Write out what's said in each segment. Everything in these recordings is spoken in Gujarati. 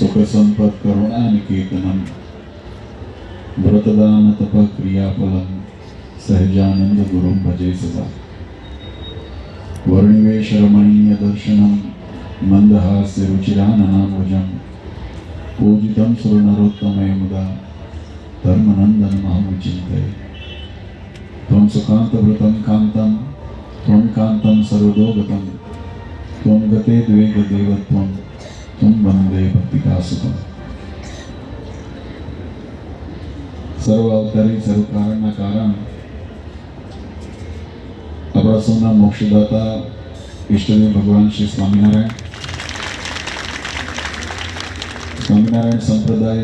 सुखसंपत् करुणानिकेतनम् व्रतदान तप क्रियाफलम् सहजानंद गुरुं भजे सदा। वर्णिवेश रमणीय दर्शनम् मंदहास्य रुचिराननाम्बुजम् पूजितं सुरनरोत्तमे मुदा धर्मनन्दनमहं विचिन्तये। त्वं सुकान्तव्रतं कान्तं त्वं कान्तं सर्वदोगतं त्वं गते द्वेगदेवत्वं त्वं वन्दे भक्तिकासुतम्। सर्व अवतारी सर्व कारणना कारण अपना सौना मोक्षदाता इष्टदेव भगवान श्री स्वामीनारायण संप्रदाय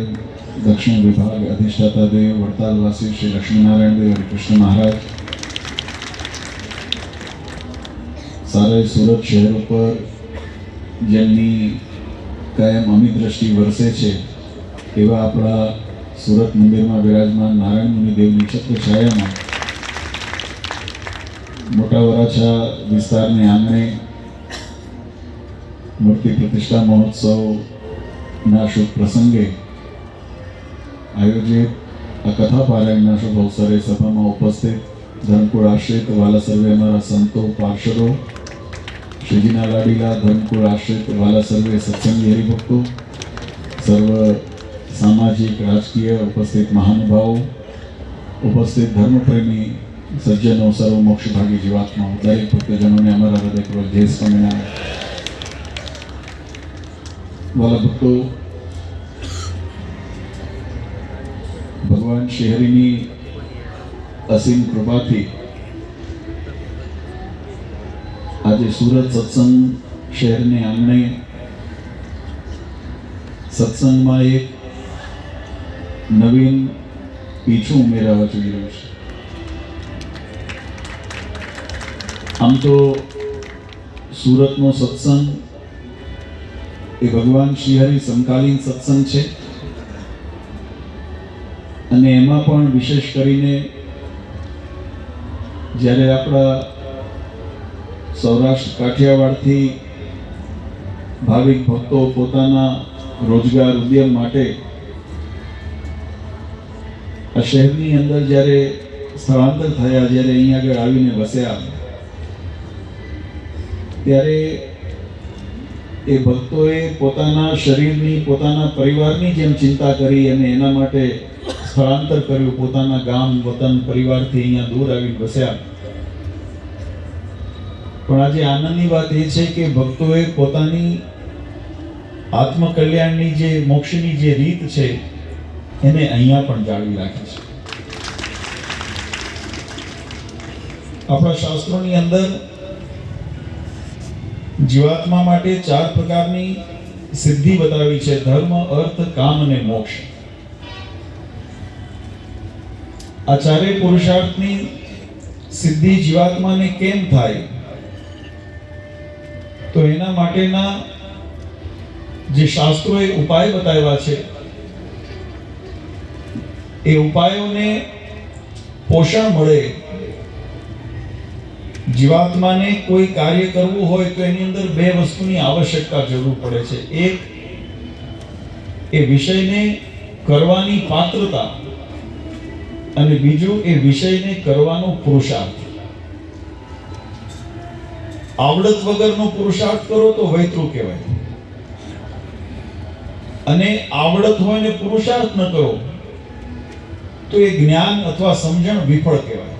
दक्षिण विभाग अधिष्ठाता देव वड़तालवासी श्री लक्ष्मीनारायण देव हरिकृष्ण महाराज सारे सूरत शहरों पर जेमनी कायम अमी दृष्टि वरसे छे एवा अपना सूरत मंदिर में विराजमान नारायण मुनि देवनी छत्र छाया में मोटा वराछा विस्तार ने आंगणे मूर्ति प्रतिष्ठा महोत्सव ना शुभ प्रसंगे आयोजित कथा पारायण शुभ अवसरे सभा में उपस्थित धर्मकुल आश्रित वाला सर्वे अमरा संतो पार्षदों श्रीजीना लाडीला धर्मकुल आश्रित वाला सर्वे सत्संगी हरिभक्तों सर्व सामाजिक राजकीय उपस्थित महानुभावों उपस्थित धर्मप्रेमी सज्जनों सर्व मोक्षभागी जीवात्माओं दरेक भक्तजनों ने अमरा हृदयपूर्वक जय स्वामीनारायण। वाला भक्तों भगवान श्रीहरिनी असीम कृपा थी आज सूरत सत्संग शहर ने आंगणे सत्संग में एक नवीन पीछू उमेरावा जोई रह्यो छे। आम तो सूरत नो सत्संग ए भगवान श्रीहरि समकालीन सत्संग छे અને એમાં પણ વિશેષ કરીને જ્યારે આપણા સૌરાષ્ટ્ર કાઠિયાવાડથી ભાવિક ભક્તો પોતાના રોજગાર ઉદ્યમ માટે આ શહેરની અંદર જ્યારે સ્થળાંતર થયા જ્યારે અહીં આગળ આવીને વસ્યા ત્યારે એ ભક્તોએ પોતાના શરીરની પોતાના પરિવારની જેમ ચિંતા કરી અને એના માટે સ્થળાંતર કર્યું પોતાના ગામ વતન પરિવારથી અહીંયા દૂર આવી વસ્યા પણ આજે આનંદની વાત એ છે કે ભક્તોએ પોતાની આત્મકલ્યાણની જે મોક્ષની જે રીત છે એને અહીંયા પણ જાળવી રાખી છે। આપણા શાસ્ત્રોની અંદર જીવાત્મા માટે 4 પ્રકારની સિદ્ધિ બતાવી છે ધર્મ અર્થ કામ અને મોક્ષ। આ ચારે પુરુષાર્થની સિદ્ધિ જીવાત્માને કેમ થાય તો એના માટેના જે શાસ્ત્રોએ ઉપાય બતાવ્યા છે એ ઉપાયોને પોષણ મળે જીવાત્માને કોઈ કાર્ય કરવું હોય તો એની અંદર 2 વસ્તુની આવશ્યકતા જરૂર પડે છે। એક એ વિષયને કરવાની પાત્રતા અને બીજું એ વિષયને કરવાનો પુરુષાર્થ। આવડત વગરનો પુરુષાર્થ કરો તો વૈતૃ કહેવાય અને આવડત હોય ને પુરુષાર્થ ન કરો તો એ જ્ઞાન અથવા સમજણ વિફળ કહેવાય।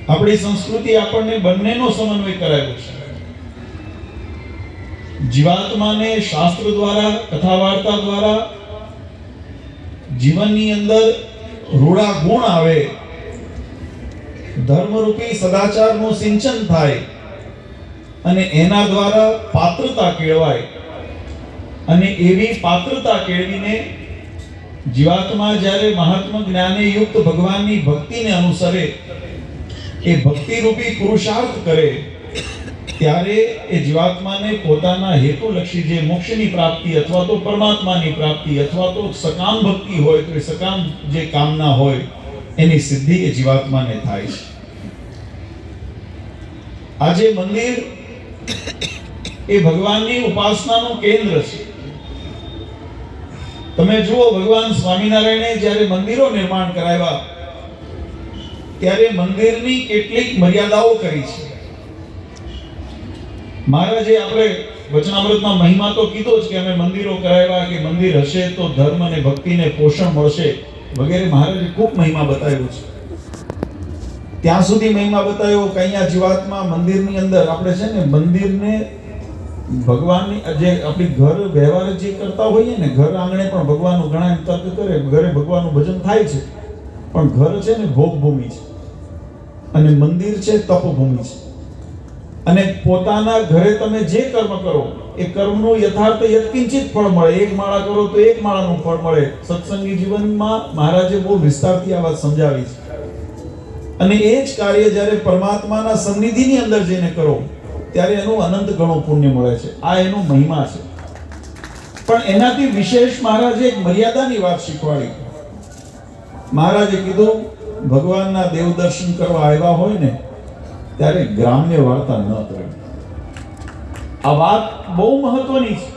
આપણી સંસ્કૃતિ આપણને બંનેનો સમન્વય કરાવ્યો છે। જીવાત્માને શાસ્ત્ર દ્વારા કથા વાર્તા દ્વારા જીવનની અંદર રૂડા ગુણ આવે ધર્મરૂપી સદાચારનું સિંચન થાય અને એના દ્વારા પાત્રતા કેળવાય અને એવી પાત્રતા કેળવીને જીવાત્મા જ્યારે મહાત્મા જ્ઞાને યુક્ત ભગવાનની ભક્તિને અનુસરે એ ભક્તિ રૂપી પુરુષાર્થ કરે ત્યારે એ જીવાત્માને પોતાના હેતુલક્ષી જે મોક્ષની પ્રાપ્તિ અથવા તો પરમાત્માની પ્રાપ્તિ અથવા તો સકામ ભક્તિ હોય તો એ સકામ જે કામના હોય એની સિદ્ધિ એ જીવાત્માને થાય છે। આજે મંદિર એ ભગવાનની ઉપાસનાનું કેન્દ્ર છે. તમે જુઓ, ભગવાન સ્વામિનારાયણે જ્યારે મંદિરો નિર્માણ કરાવ્યા ત્યારે મંદિરની કેટલીક મર્યાદાઓ કરી છે. મહારાજે આપણે વચનામૃતમાં મહિમા તો કીધો જ કે અમે મંદિરો કરાવ્યા, કે મંદિર હશે તો ધર્મ અને ભક્તિને પોષણ મળશે વગેરે. મહારાજે ખૂબ મહિમા બતાવ્યો છે. ત્યાં સુધી મહિમા બતાવ્યો કે અહીંયા જીવાતમાં મંદિરની અંદર આપણે છે ને મંદિરને ભગવાનની જે આપણી ઘર વ્યવહાર જે કરતા હોઈએ ને, ઘર આંગણે પણ ભગવાનનું ઘણા એમ તર્ક કરે, ઘરે ભગવાનનું ભજન થાય છે, પણ ઘર છે ને ભોગભૂમિ છે અને મંદિર છે તપભૂમિ છે. અને પોતાના ઘરે તમે જે કર્મ કરો એ કર્મનું યથાર્થ યત્કિંચિત ફળ મળે. એક માળા કરો તો એક માળાનું ફળ મળે. સત્સંગી જીવનમાં મહારાજે બહુ વિસ્તારથી આ વાત સમજાવી છે. અને એ જ કાર્ય જ્યારે પરમાત્માના સન્નિધિની અંદર જઈને કરો ત્યારે એનું અનંત ગણું પુણ્ય મળે છે. આ એનો મહિમા છે. પણ એનાથી વિશેષ મહારાજે એક મર્યાદાની વાત શીખવાડી. મહારાજે કીધું, ભગવાનના દેવ દર્શન કરવા આવ્યા હોય ને ત્યારે ગ્રામ્ય વાર્તા ન કરવી. આ વાત બહુ મહત્વની છે.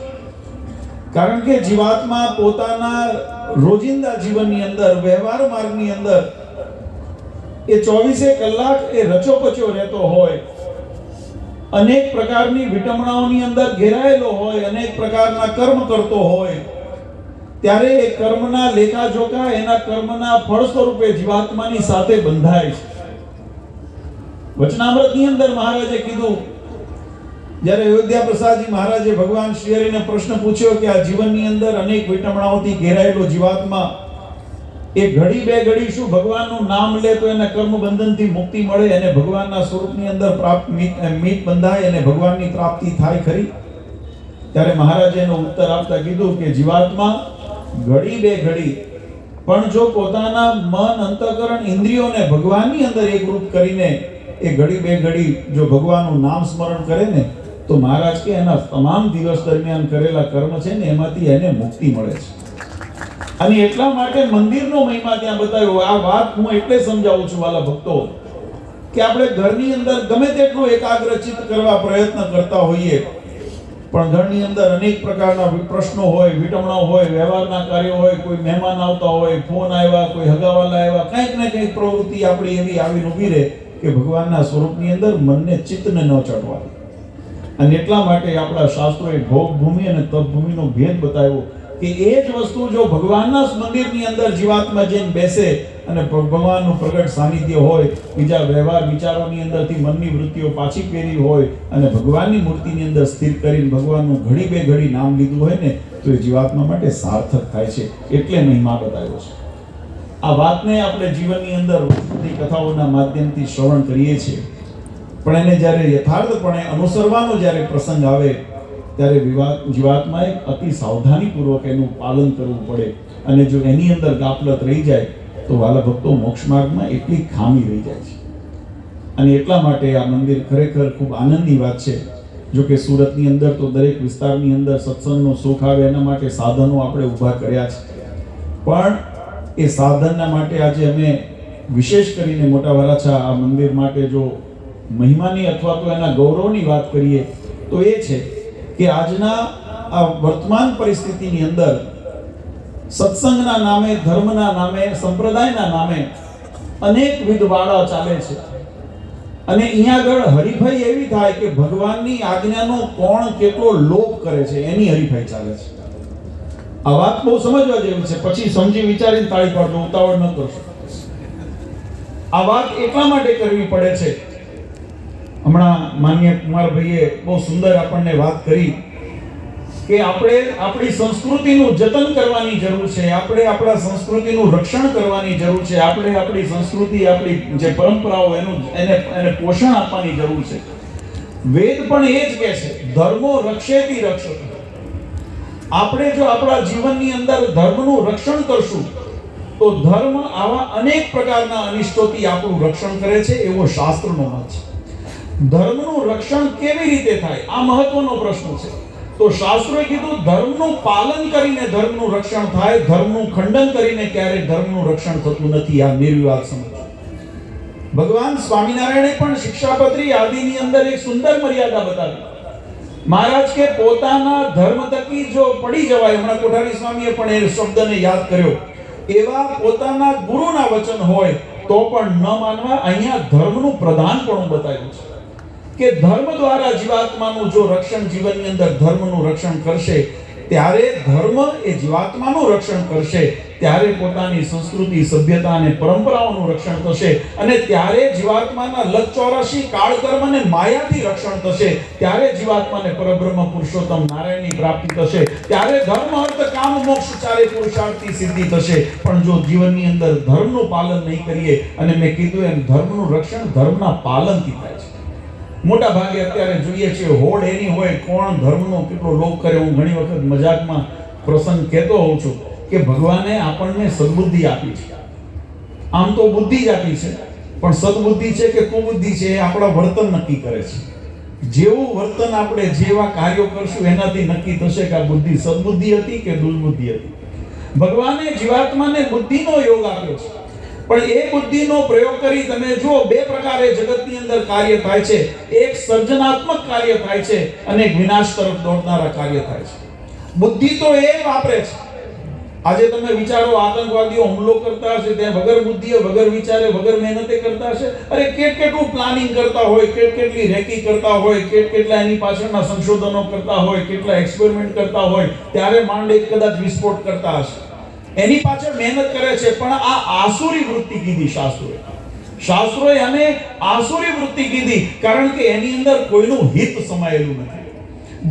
કારણ કે જીવાત્મા પોતાના રોજિંદા જીવનની અંદર, વ્યવહાર માર્ગની અંદર એ 24 કલાક એ રચોપચો રહેતો હોય, અનેક પ્રકારની વિટમણાઓની અંદર ઘેરાયેલો હોય, અનેક પ્રકારના કર્મ કરતો હોય, ત્યારે એ કર્મના લેખાજોખા એના કર્મના ફળ સ્વરૂપે જીવાત્માની સાથે બંધાય છે. વચનામૃતની અંદર મહારાજે કીધું, જ્યારે અયોધ્યા પ્રસાદજી મહારાજે ભગવાન શ્રી હરિને પ્રશ્ન પૂછ્યો કે આ જીવનની અંદર અનેક વિટમણાઓથી ઘેરાયેલો જીવાત્મા એ ઘડી બે ઘડી શું ભગવાનનું નામ લે તો એને કર્મ બંધનથી મુક્તિ મળે અને ભગવાનના સ્વરૂપની અંદર મીત બંધાય અને ભગવાનની પ્રાપ્તિ થાય ખરી? ત્યારે મહારાજે એનો ઉત્તર આપતા કીધું કે જીવાત્મા ઘડી બે ઘડી પણ જો પોતાના મન, અંતઃકરણ, ઇન્દ્રિયોને ભગવાનની અંદર એકરૂપ કરીને એ ઘડી બે ઘડી જો ભગવાનનું નામ સ્મરણ કરે ને તો મહારાજ કે એના તમામ દિવસ દરમિયાન કરેલા કર્મ છે ને એમાંથી એને મુક્તિ મળે છે. અને એટલા માટે મંદિરનો મહિમા ત્યાં બતાવ્યો. આ વાત હું એટલે સમજાવું છું વાલા ભક્તો, કે આપણે ઘરની અંદર ગમે તેટલું એકાગ્રચિત્ત કરવા પ્રયત્ન કરતા હોઈએ, પણ ઘરની અંદર અનેક પ્રકારના પ્રશ્નો હોય, વિટમણાઓ હોય, વ્યવહારના કાર્યો હોય, કોઈ મહેમાન આવતા હોય, ફોન આવ્યા, કોઈ હગાવાલા આવ્યા, કંઈક ને કંઈક પ્રવૃત્તિ આપણી એવી આવીને ઊભી રહે કે ભગવાનના સ્વરૂપની અંદર મનને, ચિત્તને ન ચડવા. અને એટલા માટે આપણા શાસ્ત્રોએ ભોગભૂમિ અને તપભૂમિનો ભેદ બતાવ્યો કે એ જ વસ્તુ જો ભગવાનના મંદિરની અંદર જીવાત્મા જઈને બેસે અને ભગવાનનું પ્રગટ સાનિધ્ય હોય, બીજા વ્યવહાર વિચારોની અંદરથી મનની વૃત્તિઓ પાછી ફેરી હોય અને ભગવાનની મૂર્તિની અંદર સ્થિર કરીને ભગવાનનું ઘડી બે ઘડી નામ લીધું હોય ને તો એ જીવાત્મા માટે સાર્થક થાય છે. એટલે મહિમા બતાવ્યો છે. આ વાતને આપણે જીવનની અંદર કથાઓના માધ્યમથી શ્રવણ કરીએ છીએ, પણ એને જ્યારે યથાર્થપણે અનુસરવાનો જ્યારે પ્રસંગ આવે ત્યારે જીવાત્માએ અતિ સાવધાનીપૂર્વક એનું પાલન કરવું પડે. અને જો એની અંદર ગાફલત રહી જાય તો વાલા ભક્તો મોક્ષ માર્ગમાં એટલી ખામી રહી જાય છે. અને એટલા માટે આ મંદિર ખરેખર ખૂબ આનંદની વાત છે. જો કે સુરતની અંદર તો દરેક વિસ્તારની અંદર સત્સંગનો સુખ આવે એના માટે સાધનો આપણે ઊભા કર્યા છે, પણ એ સાધનના માટે આજે અમે વિશેષ કરીને મોટા વરાછા આ મંદિર માટે જો મહિમાની અથવા તો એના ગૌરવની વાત કરીએ તો એ છે કે આજના આ વર્તમાન પરિસ્થિતિની અંદર સત્સંગના નામે, ધર્મના નામે, સંપ્રદાયના નામે અનેકવિધ વાળા ચાલે છે. અને અહીંયા આગળ હરીફાઈ એવી થાય કે ભગવાનની આજ્ઞાનો કોણ કેટલો લોભ કરે છે એની હરીફાઈ ચાલે છે. આ વાત બહુ સમજવા જેવી છે. પછી સમજી વિચારીને તાળી પાડજો, ઉતાવળ ન કરશો. આ વાત એટલા માટે કરવી પડે છે. હમણાં માન્ય કુમારભાઈએ બહુ સુંદર આપણને વાત કરી કે આપણે આપણી સંસ્કૃતિનું જતન કરવાની જરૂર છે, આપણે આપણા સંસ્કૃતિનું રક્ષણ કરવાની જરૂર છે, આપણે આપણી સંસ્કૃતિ, આપણી જે પરંપરાઓ એને પોષણ આપવાની જરૂર છે. વેદ પણ એ જ કહે છે, ધર્મો રક્ષેતિ રક્ષતિ. આપણે જો આપણા જીવનની અંદર ધર્મનું રક્ષણ કરશું તો ધર્મ આવા અનેક પ્રકારના અનિષ્ટોથી આપણું રક્ષણ કરે છે, એવો શાસ્ત્રનો મત છે. ધર્મનું રક્ષણ કેવી રીતે થાય, આ મહત્વનો પ્રશ્ન છે. તો શાસ્ત્રોએ કીધું ધર્મનું પાલન કરીને ધર્મનું રક્ષણ થાય, ધર્મનું ખંડન કરીને ક્યારેય ધર્મનું રક્ષણ થતું નથી. આ નિર્વિવાદ સમજો. ભગવાન સ્વામિનારાયણે પણ શિક્ષાપત્રી આદિની અંદર એક સુંદર મર્યાદા બતાવી મહારાજ કે પોતાના ધર્મ તકી જો પડી જવાય, હમણાં કોઠારી સ્વામીએ પણ એ શબ્દને યાદ કર્યો, એવા પોતાના ગુરુના વચન હોય તો પણ ન માનવા. અહીંયા ધર્મનું પ્રધાનપણું બતાવ્યું છે કે ધર્મ દ્વારા જીવાત્માનું જો રક્ષણ, જીવનની અંદર ધર્મનું રક્ષણ કરશે ત્યારે ધર્મ એ જીવાત્માનું રક્ષણ કરશે, ત્યારે પોતાની સંસ્કૃતિ, સભ્યતા અને પરંપરાઓનું રક્ષણ થશે, અને ત્યારે જીવાત્માના લગ-84 કાળકર્મ અને માયાથી રક્ષણ થશે, ત્યારે જીવાત્માને પરબ્રહ્મ પુરુષોત્તમ નારાયણની પ્રાપ્તિ થશે, ત્યારે ધર્મ, અર્થ, કામ, મોક્ષ ચારે પુરુષાર્થની સિદ્ધિ થશે. પણ જો જીવનની અંદર ધર્મનું પાલન નહીં કરીએ, અને મેં કીધું એમ ધર્મનું રક્ષણ ધર્મના પાલનથી થાય છે. મોટા ભાગે અત્યારે જોઈએ છીએ હોડ એની હોય કોણ ધર્મનો કેટલો લોપ કરે. હું ઘણી વખત મજાકમાં પ્રસંગ કહેતો હોઉં છું કે ભગવાને આપણને સદબુદ્ધિ આપી છે. આમ તો બુદ્ધિ જ આપી છે, પણ સદબુદ્ધિ છે કે કુબુદ્ધિ છે એ આપણા વર્તન નક્કી કરે છે. જેવું વર્તન આપણે જેવા કાર્યો કરશું એનાથી નક્કી થશે કે આ બુદ્ધિ સદબુદ્ધિ હતી કે દુર્બુદ્ધિ હતી. ભગવાને જીવાત્માને બુદ્ધિનો યોગ આપ્યો છે, પણ એ બુદ્ધિનો પ્રયોગ કરી તમે જુઓ બે પ્રકારે જગતની અંદર કાર્ય થાય છે. એક સર્જનાત્મક કાર્ય થાય છે અને એક વિનાશ તરફ દોડનારા કાર્ય થાય છે. બુદ્ધિ તો એ વાપરે છે. આજે તમે વિચારો, આતંકવાદીઓ હુમલો કરતા હશે ત્યાં વગર બુદ્ધિએ, વગર વિચારે, વગર મહેનતે કરતા હશે. અરે કેટલું પ્લાનિંગ કરતા હોય, કેટલી રેકી કરતા હોય, કેટલા એની પાછળના સંશોધનો કરતા હોય, કેટલા એક્સપેરિમેન્ટ કરતા હોય, ત્યારે માંડ એક કદાચ વિસ્ફોટ કરતા હશે. એની પાછળ મહેનત કરે છે. પણ આ આસુરી વૃત્તિ કીધી શાસ્ત્રોએ અને આસુરી વૃત્તિ કીધી, કારણ કે એની અંદર કોઈનું હિત સમાયેલું નથી.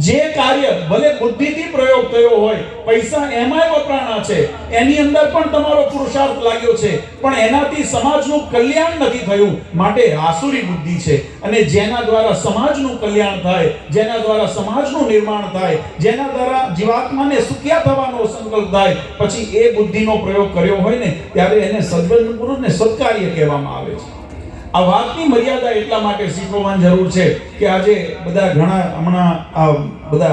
જે કાર્ય ભલે બુદ્ધિથી પ્રયોગ થયો હોય, પૈસા એમાંય વપરાણા છે, એની અંદર પણ તમારો પુરુષાર્થ લાગ્યો છે, પણ એનાથી સમાજનું કલ્યાણ નથી થયું, માટે આસુરી બુદ્ધિ છે. અને જેના દ્વારા સમાજનું કલ્યાણ થાય, જેના દ્વારા સમાજનું નિર્માણ થાય, જેના દ્વારા જીવાત્માને સુખિયા થવાનો સંકલ્પ થાય, પછી એ બુદ્ધિનો પ્રયોગ કર્યો હોય ને ત્યારે એને સદબુદ્ધ પુરુષને સત્કાર્ય કહેવામાં આવે છે. આ વાતની મર્યાદા એટલા માટે શીખવવાની જરૂર છે કે આજે બધા ઘણા હમણાં આ બધા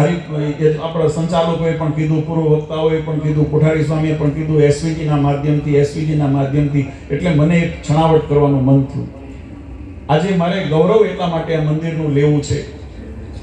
આપણા સંચાલકોએ પણ કીધું, પૂર્વ વક્તાઓએ પણ કીધું, કોઠારી સ્વામીએ પણ કીધું, એસવીજીના માધ્યમથી, એટલે મને એક છણાવટ કરવાનું મન થયું. આજે મારે ગૌરવ એટલા માટે આ મંદિરનું લેવું છે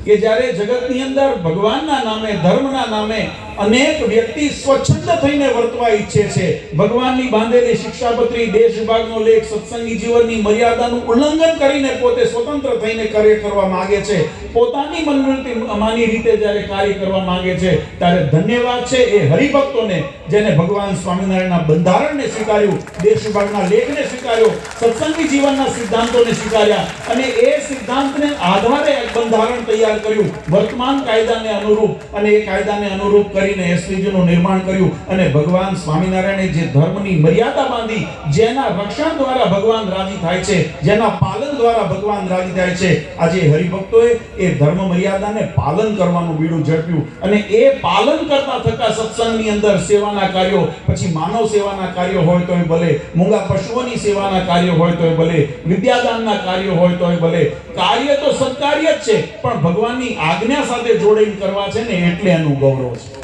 કે જ્યારે જગતની અંદર ભગવાનના નામે, ધર્મના નામે અનેક વ્યક્તિ સ્વચ્છંદ થઈને વર્તવા ઈચ્છે છે, ભગવાનની બાંધેલી શિક્ષાપત્રી, દેશ વિભાગનો લેખ, સત્સંગી જીવનની મર્યાદાનું ઉલ્લંઘન કરીને પોતે સ્વતંત્ર થઈને કાર્ય કરવા માંગે છે, પોતાની મનની રીતે જ્યારે કાર્ય કરવા માંગે છે, ત્યારે ધન્યવાદ છે એ હરિભક્તોને જેને ભગવાન સ્વામિનારાયણના બંધારણને સ્વીકાર્યું, દેશ વિભાગના લેખને સ્વીકાર્યો, સત્સંગી જીવનના સિદ્ધાંતોને સ્વીકાર્યા, અને એ સિદ્ધાંતને આધારે એક બંધારણ તૈયાર કર્યું વર્તમાન કાયદાને અનુરૂપ, અને એ કાયદાને અનુરૂપ કરીને એસપીજીનું નિર્માણ કર્યું. અને ભગવાન સ્વામિનારાયણે જે ધર્મની મર્યાદા બાંધી, જેના રક્ષણ દ્વારા ભગવાન રાજી થાય છે, જેના પાલન દ્વારા ભગવાન રાજી થાય છે, આજે હરિભક્તોએ એ ધર્મ મર્યાદાને પાલન કરવાનું બીડું ઝડપ્યું. અને એ પાલન કરતા થતા સત્સંગની અંદર સેવાના કાર્યો, પછી માનવ સેવાના કાર્યો હોય તોય ભલે, મૂંગા પશુઓની સેવાના કાર્યો હોય તોય ભલે, વિદ્યાદાનના કાર્યો હોય તોય ભલે, કાર્ય તો સત્કાર્ય જ છે, પણ ભગવાનની આજ્ઞા સાથે જોડીને કરવા છે ને એટલે એનું ગૌરવ છે.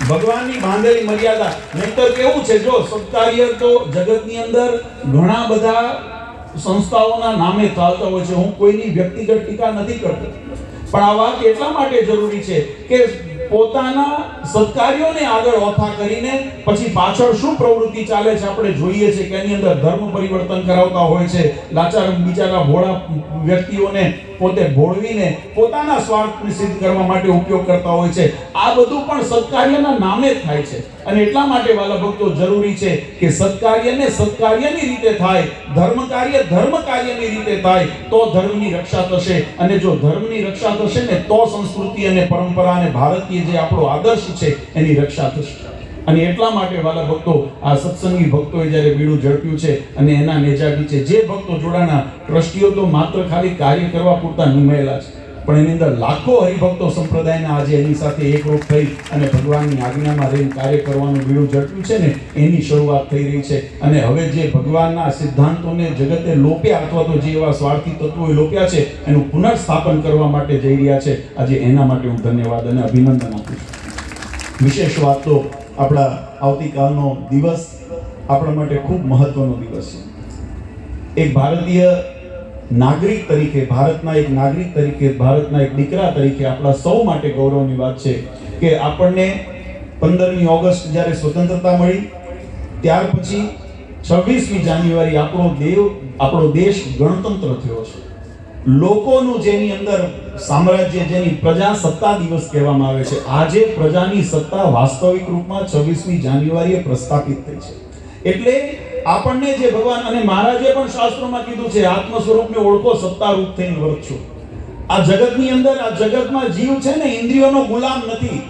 ભગવાનની બાંધેલી મર્યાદા. નહીતર કેવું છે, જો સત્કાર્ય તો જગતની અંદર ઘણા બધા સંસ્થાઓના નામે ચાલતા હોય છે. હું કોઈની વ્યક્તિગત ટીકા નથી કરતો, પણ આ વાત એટલા માટે જરૂરી છે કે પોતાના સત્કાર્યોને આગળ ઓથા કરીને પછી પાછળ શું પ્રવૃત્તિ ચાલે છે આપણે જોઈએ છે કે એની અંદર ધર્મ પરિવર્તન કરાવતા હોય છે. લાચાર બિચારા ભોળા વ્યક્તિઓને પોતે ભોળવીને પોતાના સ્વાર્થને સિદ્ધ કરવા માટે ઉપયોગ કરતા હોય છે. આ બધું પણ સત્કાર્યના નામે જ થાય છે. અને એટલા માટે વાલા ભક્તો જરૂરી છે કે સત્કાર્યને સત્કાર્યની રીતે થાય, ધર્મ કાર્યની રીતે થાય, તો ધર્મની રક્ષા થશે. અને જો ધર્મની રક્ષા થશે ને તો સંસ્કૃતિ અને પરંપરા અને ભારતીય જે આપણો આદર્શ છે એની રક્ષા થશે. અને એટલા માટે વાલા ભક્તો, આ સત્સંગી ભક્તોએ જ્યારે બીડું ઝડપ્યું છે અને એના નેજા નીચે જે ભક્તો જોડાણા, ટ્રસ્ટીઓ તો માત્ર ખાલી કાર્ય કરવા પૂરતા નિમાયેલા છે, પણ એની અંદર લાખો હરિભક્તો સંપ્રદાયના આજે એની સાથે એકરૂપ થઈ અને ભગવાનની આજ્ઞામાં રહીને કાર્ય કરવાનું બીડું ઝડપ્યું છે ને એની શરૂઆત થઈ રહી છે. અને હવે જે ભગવાનના સિદ્ધાંતોને જગતે લોપ્યા, અથવા તો જે એવા સ્વાર્થી તત્વોએ લોપ્યા છે, એનું પુનર્સ્થાપન કરવા માટે જઈ રહ્યા છે. આજે એના માટે હું ધન્યવાદ અને અભિનંદન આપું છું. વિશેષ વાત તો આપણા આવતીકાલનો દિવસ આપણા માટે ખૂબ મહત્વનો દિવસ છે. એક ભારતીય નાગરિક તરીકે, ભારતના એક નાગરિક તરીકે, ભારતના એક દીકરા તરીકે આપણા સૌ માટે ગૌરવની વાત છે કે આપણને 15મી ઓગસ્ટ જ્યારે સ્વતંત્રતા મળી ત્યાર પછી 26મી જાન્યુઆરી આપણો દેશ ગણતંત્ર થયો છે. લોકોનું જેની અંદર સામ્રાજ્ય, જેની પ્રજાસત્તા દિવસ કહેવામાં આવે છે, આજે પ્રજાની સત્તા વાસ્તવિક રૂપમાં 26મી જાન્યુઆરીએ પ્રસ્થાપિત થઈ છે. એટલે આપણને જે ભગવાન અને મહારાજે પણ શાસ્ત્રોમાં કીધું છે, આત્મ સ્વરૂપને ઓળખો, સત્તા રૂપ થઈને વર્તશો. આ જગતની અંદર, આ જગતમાં જીવ છે ને ઇન્દ્રિયોનો ગુલામ નથી.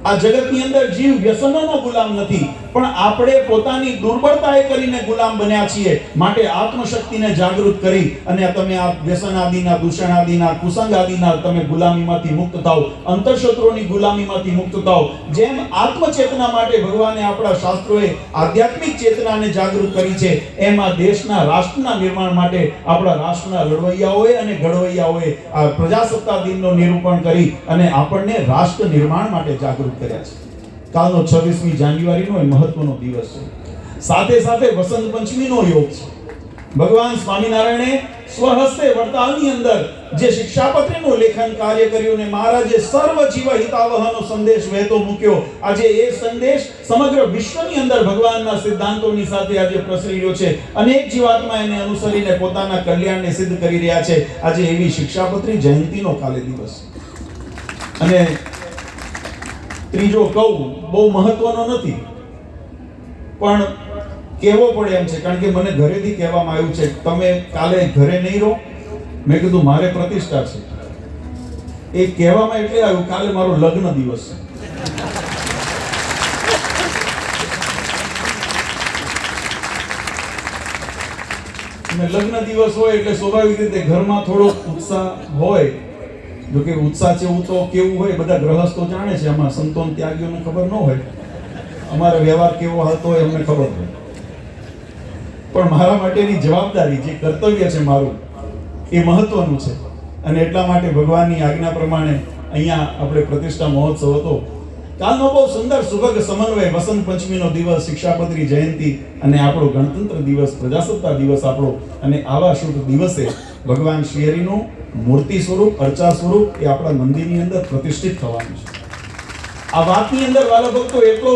આ જગતની અંદર જીવ વ્યસનોનો ગુલામ નથી, પણ આપણે પોતાની દુર્બળતાએ કરીને ગુલામ બન્યા છીએ. માટે આત્મશક્તિને જાગૃત કરી અને તમે આ વ્યસન આદિના, દૂષણ આદિના, કુસંગ આદિના તમે ગુલામીમાંથી મુક્ત થાઓ, અંતરશત્રુની ગુલામીમાંથી મુક્ત થાઓ. જેમ આત્મચેતના માટે ભગવાને આપણા શાસ્ત્રોએ આધ્યાત્મિક ચેતનાને જાગૃત કરી છે, એમ આ દેશના, રાષ્ટ્રના નિર્માણ માટે આપણા રાષ્ટ્રના લડવૈયાઓએ અને ઘડવૈયાઓએ આ પ્રજાસત્તા દિનનું નિરૂપણ કરી અને આપણને રાષ્ટ્ર નિર્માણ માટે જાગૃત કર્યા છે. કાલનો 26મી જાન્યુઆરીનો એ મહત્વનો દિવસ છે. સાથે સાથે વસંત પંચમીનો યોગ છે. ભગવાન સ્વામિનારાયણે સ્વહસ્તે વડતાલની અંદર જે શિક્ષાપત્રીનું લેખન કાર્ય કર્યું ને મહારાજે સર્વ જીવ હિતાવહનો સંદેશ વહેતો મૂક્યો. આજે એ સંદેશ સમગ્ર વિશ્વની અંદર ભગવાનના સિદ્ધાંતોની સાથે આજે પ્રસરી રહ્યો છે. અનેક જીવાત્મા એને અનુસરીને પોતાના કલ્યાણને સિદ્ધ કરી રહ્યા છે. આજે એવી શિક્ષાપત્રી જયંતીનો કાલે દિવસ. અને ત્રીજો કહું બહુ મહત્વનો નથી, પણ કહેવો પડે એમ છે, કારણ કે મને ઘરેથી કહેવામાં આવ્યું છે તમે કાલે ઘરે નહીં રહો. મેં કીધું મારે પ્રતિષ્ઠા છે. એ કહેવામાં એટલે આવ્યું કાલે મારો લગ્ન દિવસ છે. લગ્ન દિવસ હોય એટલે સ્વાભાવિક રીતે ઘરમાં થોડો ઉત્સાહ હોય. જો કે ઉત્સાહ છે એવું તો કેવું હોય બધા ગ્રહસ્થો જાણે છે, આમાં સંતોન ત્યાગીઓને ખબર ન હોય. અમારો વ્યવહાર કેવો હતો એ અમને ખબર હોય, પણ મારા માટેની જવાબદારી, જે કર્તવ્ય છે મારું, એ મહત્વનું છે. અને એટલા માટે ભગવાનની આજ્ઞા પ્રમાણે અહીંયા આપણે પ્રતિષ્ઠા મહોત્સવ હતો. કાલનો બહુ સુંદર સુભગ સમન્વય, વસંત પંચમીનો દિવસ, શિક્ષાપત્રી જયંતી અને આપણો ગણતંત્ર દિવસ, પ્રજાસત્તા દિવસ આપણો. અને આવા શુભ દિવસે ભગવાન શ્રીહરિનું મૂર્તિ સ્વરૂપ, અર્ચા સ્વરૂપ એ આપણા મંદિરની અંદર પ્રતિષ્ઠિત થવાનું છે. આ વાતની અંદર વાલા ભક્તો એટલો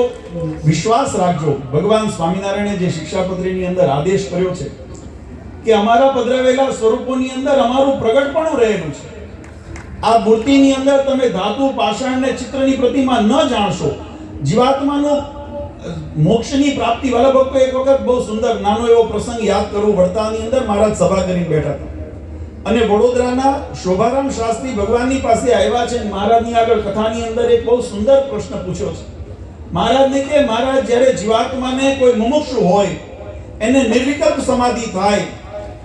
વિશ્વાસ રાખજો, ભગવાન સ્વામિનારાયણે જે શિક્ષાપત્રીની અંદર આદેશ કર્યો છે કે અમારા પધરાવેલા સ્વરૂપોની અંદર અમારું પ્રગટપણું રહેલું છે. આ મૂર્તિની અંદર તમે ધાતુ, પાષાણ ને ચિત્રની પ્રતિમા ન જાણશો. જીવાત્માનો મોક્ષની પ્રાપ્તિ, વાલા ભક્તો એક વખત બહુ સુંદર નાનો એવો પ્રસંગ યાદ કરું. વડતાલની અંદર મહારાજ સભા કરીને બેઠા હતા અને વડોદરાના શોભારામ શાસ્ત્રી ભગવાનની પાસે આવ્યા છે. મહારાજની આગળ કથાની અંદર એક બહુ સુંદર પ્રશ્ન પૂછ્યો છે. મહારાજને કે મહારાજ, જ્યારે જીવાત્માને કોઈ મુમુક્ષુ હોય, એને નિર્વિકલ્પ સમાધિ થાય,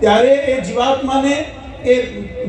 ત્યારે એ જીવાત્માને એ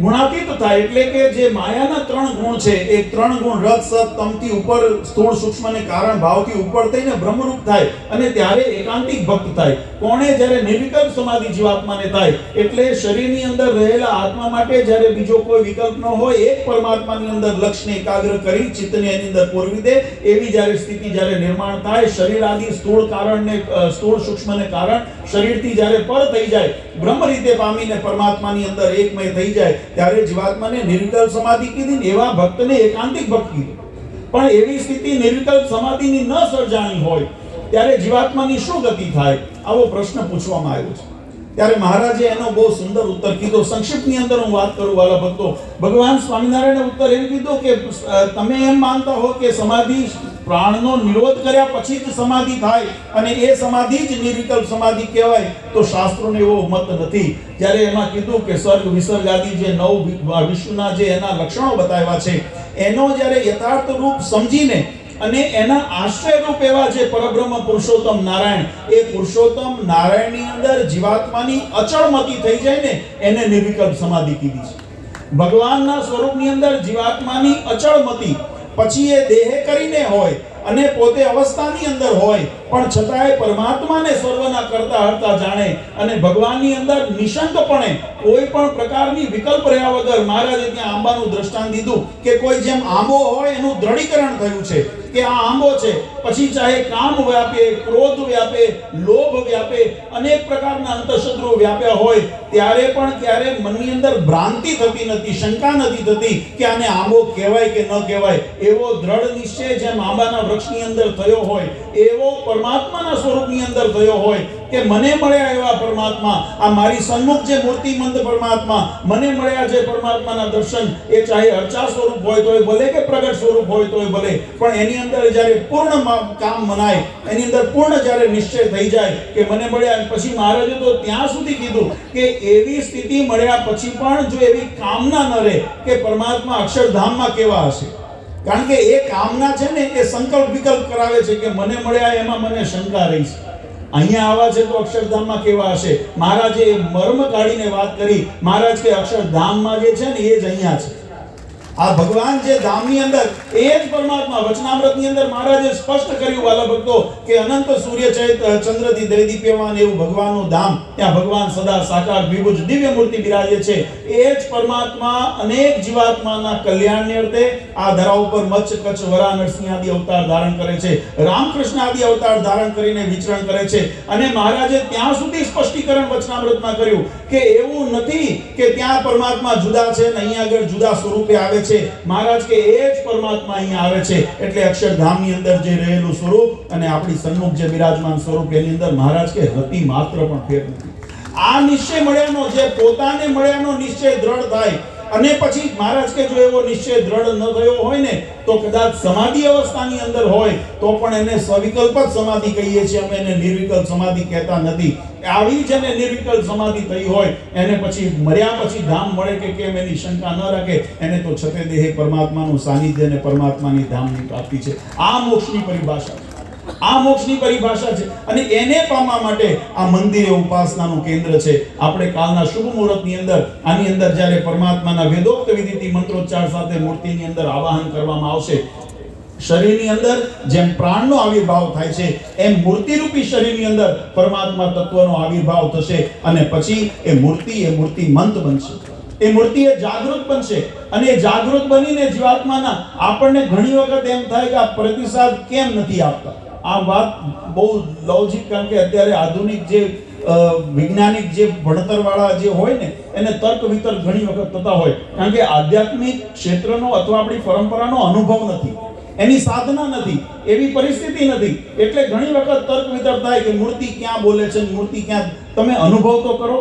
ગુણાતીત થાય, એટલે કે જે માયાના 3 ગુણ છે, એ 3 ગુણ રજ, સત, તમથી ઉપર, સ્થૂળ, સૂક્ષ્મ અને કારણ ભાવથી ઉપર થઈને બ્રહ્મરૂપ થાય અને ત્યારે એકાંતિક ભક્ત થાય. કોણે? જ્યારે નિર્વિકલ્પ સમાધિ જીવાત્માને થાય. એટલે શરીરની અંદર રહેલા આત્મા માટે જ્યારે બીજો કોઈ વિકલ્પ ન હોય, એક પરમાત્માની અંદર લક્ષ્યને એકાગ્ર કરી ચિત્તને એની અંદર પોરવી દે, એવી જ્યારે સ્થિતિ જ્યારે નિર્માણ થાય, શરીર આદિ સ્થૂળ કારણ ને સ્થૂળ, સૂક્ષ્મ ને કારણ શરીરથી જ્યારે પર થઈ જાય, બ્રહ્મ રીતે પામીને પરમાત્માની અંદર એકમય થઈ જાય, ત્યારે જીવાત્માને નિર્વિકલ્પ સમાધિ કીધી ને એવા ભક્તને એકાંતિક ભક્ત કીધું. પણ એવી સ્થિતિ નિર્વિકલ્પ સમાધિની ન સર્જાણી હોય ત્યારે જીવાત્માની શું ગતિ થાય? આવો પ્રશ્ન પૂછવામાં આવ્યો છે. ત્યારે મહારાજે એનો બહુ સુંદર ઉત્તર કીધો. સંક્ષિપ્તની અંદર હું વાત કરું વાલા ભક્તો, ભગવાન સ્વામિનારાયણે ઉત્તર એમ કીધો કે તમે એમ માનતા હો કે સમાધિ પ્રાણનો નિરોધ કર્યા પછી જ સમાધિ થાય અને એ સમાધિ જ નિર્વિકલ્પ સમાધિ કહેવાય, તો શાસ્ત્રોને એવો મત નથી. જ્યારે એમાં કીધું કે સ્વર્ગ, વિસર્ગ આદિ જે 9 વિશ્વના જે એના લક્ષણો બતાવ્યા છે, એનો જ્યારે યથાર્થ રૂપ સમજીને અને એના આશ્રય રૂપ એવા જે પરબ્રહ્મ પુરુષોત્તમ નારાયણ, એ પુરુષોત્તમ નારાયણની અંદર જીવાત્માની અચળમતી થઈ જાય ને, એને નિર્વિકલ્પ સમાધિ કીધી છે. ભગવાનના સ્વરૂપની અંદર જીવાત્માની અચળમતી, પછી એ દેહ કરીને હોય અને પોતે અવસ્થાની અંદર હોય પણ છતાંય પરમાત્માને સર્વના કરતા હરતા જાણે અને ભગવાનની અંદર નિશંકપણે કોઈ પણ પ્રકારની વિકલ્પ રહ્યા વગર મહારાજે ત્યાં આંબાનું દ્રષ્ટાંત દીધું કે કોઈ જેમ આંબો હોય એનું દ્રઢીકરણ થયું છે કે આ આંબો છે, પછી ચાહે કામ વ્યાપે, ક્રોધ વ્યાપે, લોભ વ્યાપે, અનેક પ્રકારના અંતઃશત્રુ વ્યાપ્યા હોય ત્યારે પણ ક્યારે મનની અંદર ભ્રાંતિ થતી નથી, શંકા નથી થતી કે આને આંબો કહેવાય કે ન કહેવાય. એવો દ્રઢ નિશ્ચય જેમ આંબાના વૃક્ષની અંદર થયો હોય એવો પરમાત્માના સ્વરૂપની અંદર થયો હોય કે મને મળ્યા એવા પરમાત્મા, આ મારી સન્મુખ જે મૂર્તિમંત પરમાત્મા, મને મળ્યા જે પરમાત્માના દર્શન, એ ચાહે અર્ચા સ્વરૂપ હોય તોય ભલે કે પ્રગટ સ્વરૂપ હોય તોય ભલે, પણ એની અંદર જ્યારે પૂર્ણ કામ મનાય, એની અંદર પૂર્ણ જ્યારે નિશ્ચય થઈ જાય કે મને મળ્યા. પછી મહારાજે તો ત્યાં સુધી કીધું કે એવી સ્થિતિ મળ્યા પછી પણ જો એવી કામના ન રહે કે પરમાત્મા અક્ષરધામમાં કેવા હશે, કારણ કે એ કામના છે ને એ સંકલ્પ વિકલ્પ કરાવે છે કે મને મળ્યા એમાં મને શંકા રહી છે, અહીંયા આવા છે તો અક્ષરધામમાં કેવા હશે. મહારાજે મર્મ કાઢીને વાત કરી. મહારાજ કે અક્ષરધામમાં જે છે ને એ જ અહીંયા છે. આ ભગવાન જે ધામની અંદર એ જ પરમાત્મા. વચનામૃતની અંદર મહારાજે સ્પષ્ટ કર્યું વાલા ભક્તો કે અનંત સૂર્ય ચંદ્રથી દૈદીપ્યમાન એવું ભગવાનનું ધામ, ત્યાં ભગવાન સદા સાકાર વિભુજ દિવ્ય મૂર્તિ બિરાજે છે. એ જ પરમાત્મા અનેક જીવાત્માના કલ્યાણને અર્થે આ ધરા ઉપર મત્સ્ય, કચ્છ, વરા, નરસિંહ આદિ અવતાર ધારણ કરે છે, રામકૃષ્ણ આદિ અવતાર ધારણ કરીને વિચરણ કરે છે. અને મહારાજે ત્યાં સુધી સ્પષ્ટીકરણ વચનામૃતમાં કર્યું કે એવું નથી કે ત્યાં પરમાત્મા જુદા છે ને અહીંયા આગળ જુદા સ્વરૂપે આવે છે. મહારાજ કે એ જ પરમાત્મા અહીંયા આવે છે. એટલે અક્ષરધામની અંદર જે રહેલું સ્વરૂપ અને આપણી સન્મુખ જે બિરાજમાન સ્વરૂપ એની અંદર મહારાજ કે રતિ માત્ર પણ ફેર નથી. આ નિશ્ચય મળ્યાનો, જે પોતાને મળ્યાનો નિશ્ચય દ્રઢ થાય અને પછી મહારાજ કે જો એવો નિશ્ચય દ્રઢ ન થયો હોય ને તો કદાચ સમાધિ અવસ્થાની અંદર હોય તો પણ એને સવિકલ્પ જ સમાધિ કહીએ છીએ અમે, એને નિર્વિકલ્પ સમાધિ કહેતા નથી. આવી જેને નિર્વિકલ્પ સમાધિ થઈ હોય એને પછી મર્યા પછી ધામ મળે કે કેમ એની શંકા ન રાખે. એને તો છતે દેહે પરમાત્માનું સાનિધ્ય અને પરમાત્માની ધામની પ્રાપ્તિ છે. આ મોક્ષની પરિભાષા છે, આ મોક્ષની પરિભાષા છે. અને એને પામવા માટે આ મંદિર એ ઉપાસનાનું કેન્દ્ર છે. આપણે કાલના શુભ મુહૂર્તની અંદર આની અંદર જ્યારે પરમાત્માના વેદોક્ત વિધિથી મંત્રોચ્ચાર સાથે મૂર્તિની અંદર આવાહન કરવામાં આવશે. શરીરની અંદર જેમ પ્રાણનો આવિર્ભાવ થાય છે એમ મૂર્તિરૂપી શરીરની અંદર પરમાત્મા તત્વનો આવિર્ભાવ થશે અને પછી એ મૂર્તિમંત બનશે. એ મૂર્તિ એ જાગૃત બનશે અને એ જાગૃત બનીને જીવાત્માના આપણને ઘણી વખત એમ થાય કે આ પ્રતિસાદ કેમ નથી આપતા. આ વાત બહુ લોજિક, કારણ કે અત્યારે આધુનિક જે વૈજ્ઞાનિક જે ભણતરવાળા જે હોય ને એને તર્ક વિતર્ક ઘણી વખત થતા હોય, કારણ કે આધ્યાત્મિક ક્ષેત્રનો અથવા આપણી પરંપરાનો અનુભવ નથી, એની સાધના નથી, એવી પરિસ્થિતિ નથી. એટલે ઘણી વખત તર્ક વિતર્ક થાય કે મૂર્તિ ક્યાં બોલે છે, મૂર્તિ ક્યાં. તમે અનુભવ તો કરો.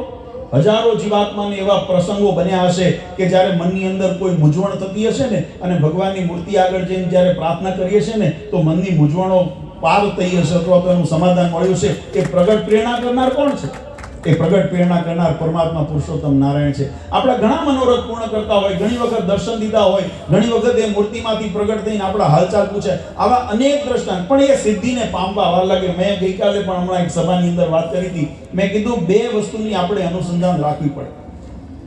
હજારો જીવાત્માને એવા પ્રસંગો બન્યા હશે કે જ્યારે મનની અંદર કોઈ મૂંઝવણ થતી હશે ને અને ભગવાનની મૂર્તિ આગળ જઈને જ્યારે પ્રાર્થના કરીએ છીએ ને તો મનની મૂંઝવણો પાર થઈ હશે અથવા તો એનું સમાધાન મળ્યું છે. એ પ્રગટ પ્રેરણા કરનાર કોણ છે? એ પ્રગટ પ્રેરણા કરનાર પરમાત્મા પુરુષોત્તમ નારાયણ છે. આપણા ઘણા મનોરથ પૂર્ણ કરતા હોય, ઘણી વખત દર્શન દીધા હોય, ઘણી વખત એ મૂર્તિમાંથી પ્રગટ થઈને આપણા હાલચાલ પૂછે. આવા અનેક દ્રષ્ટાંત. પણ એ સિદ્ધિને પામવા વાર લાગે. મેં ગઈકાલે પણ હમણાં એક સભાની અંદર વાત કરી હતી. મેં કીધું બે વસ્તુની આપણે અનુસંધાન રાખવી પડે.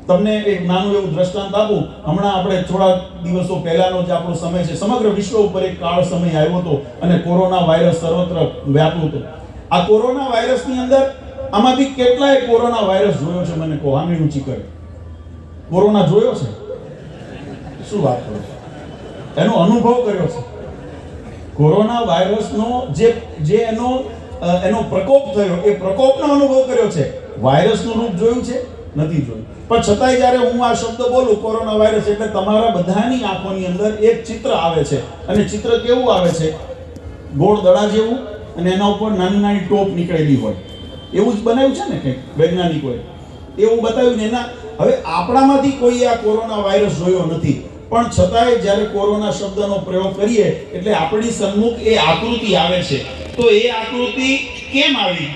તમને એક નાનું એવું દ્રષ્ટાંત આપું. હમણાં આપણે થોડા દિવસો પહેલાનો જે આપણો સમય છે, સમગ્ર વિશ્વ ઉપર એક કાળ સમય આવ્યો હતો અને કોરોના વાયરસ સર્વત્ર વ્યાપ્યો હતો. આ કોરોના વાયરસની અંદર આમાંથી કેટલાય કોરોના વાયરસ જોયો છે? મને કહો, આંગળી ઊંચી કરે. કોરોના જોયો છે? શું વાત કરો? એનો અનુભવ કર્યો છે? કોરોના વાયરસનો જે એનો પ્રકોપ થયો એ પ્રકોપનો અનુભવ કર્યો છે. વાયરસનું રૂપ જોયું છે? નથી જોયું. પણ છતાંય જ્યારે હું આ શબ્દ બોલું કોરોના વાયરસ એટલે તમારા બધાની આંખોની અંદર એક ચિત્ર આવે છે. અને ચિત્ર કેવું આવે છે? ગોળ દડા જેવું અને એના ઉપર નાની નાની ટોપ નીકળેલી હોય એવું જ બનાવ્યું છે ને કંઈક વૈજ્ઞાનિકોએ, એવું બતાવ્યું ને. એના હવે આપણામાંથી કોઈ આ કોરોના વાયરસ જોયો નથી, પણ છતાંય જ્યારે કોરોના શબ્દનો પ્રયોગ કરીએ એટલે આપણી સન્મુખ એ આકૃતિ આવે છે. તો એ આકૃતિ કેમ આવી?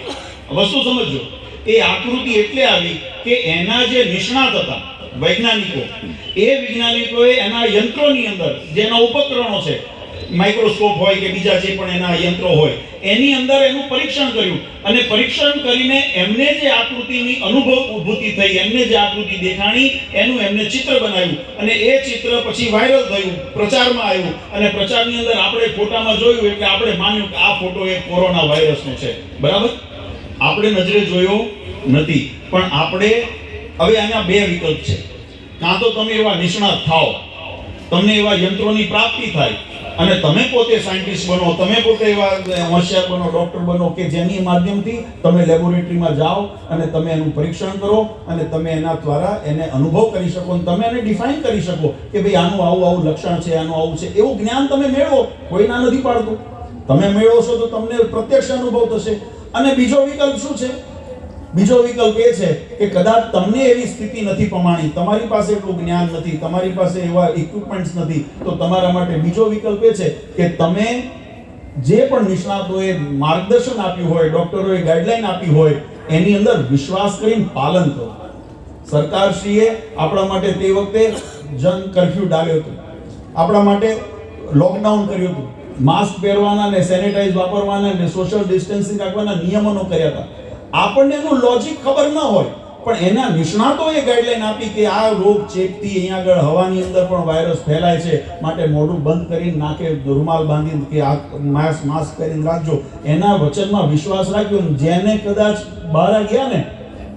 વસ્તુ સમજો. એ આકૃતિ એટલે આવી કે એના જે નિષ્ણાત હતા વૈજ્ઞાનિકોએ એના યંત્રોની અંદર જેના ઉપકરણો છે માઇક્રોસ્કોપ હોય કે બીજા જે પણ એના યંત્રો હોય એની અંદર એનું પરીક્ષણ કર્યું અને પરીક્ષણ કરીને એમને જે આકૃતિની અનુભૂતિ થઈ, એમને જે આકૃતિ દેખાણી એનું એમને ચિત્ર બનાવ્યું અને એ ચિત્ર પછી વાયરલ થયું, પ્રચારમાં આવ્યું અને પ્રચારની અંદર આપણે ફોટામાં જોયું એટલે આપણે માન્યું કે આ ફોટો એ કોરોના વાયરસનો છે. બરાબર, આપણે નજરે જોયો નથી, પણ આપણે હવે આના બે વિકલ્પ છે. કાં તો તમે એવા નિષ્ણાત થાઓ, તમને એવા યંત્રોની પ્રાપ્તિ થાય અને તમે પોતે સાયન્ટિસ્ટ બનો, તમે પોતે એવા હોશિયાર બનો, ડોક્ટર બનો કે જેની માધ્યમથી તમે લેબોરેટરીમાં જાઓ અને તમે એનું પરીક્ષણ કરો અને તમે એના દ્વારા એને અનુભવ કરી શકો અને તમે એને ડિફાઇન કરી શકો કે ભાઈ આનું આવું આવું લક્ષણ છે, આનું આવું છે. એવું જ્ઞાન તમે મેળવો, કોઈ ના નથી પાડતું. તમે મેળવશો તો તમને પ્રત્યક્ષ અનુભવ થશે. અને બીજો વિકલ્પ શું છે? બીજો વિકલ્પ એ છે કે કદાચ તમને એવી સ્થિતિ નથી પ્રમાણી, તમારી પાસે એટલું જ્ઞાન નથી, તમારી પાસે એવા ઇક્વિપમેન્ટ્સ નથી, તો તમારા માટે બીજો વિકલ્પ એ છે કે તમે જે પણ નિષ્ણાતોએ માર્ગદર્શન આપ્યું હોય, ડોક્ટરોએ ગાઈડલાઈન આપી હોય એની અંદર વિશ્વાસ કરીને પાલન કરો. સરકારશ્રીએ આપણા માટે તે વખતે જન કર્ફ્યુ ડાલ્યો હતો, આપણા માટે લોકડાઉન કર્યું હતું, માસ્ક પહેરવાના ને સેનેટાઈઝ વાપરવાના ને સોશિયલ ડિસ્ટન્સિંગ રાખવાના નિયમનો કર્યા હતા. આપણને એનું લોજિક ખબર ન હોય પણ એના નિષ્ણાતોએ ગાઈડલાઈન આપી કે આ રોગ ચેપથી અહીંયા આગળ હવાની અંદર પણ વાયરસ ફેલાય છે, માટે મોઢું બંધ કરીને, નાકે રૂમાલ બાંધીને કે આ માસ્ક કરીને રાખજો. એના વચનમાં વિશ્વાસ રાખ્યો. જેને કદાચ બહાર ગયા ને,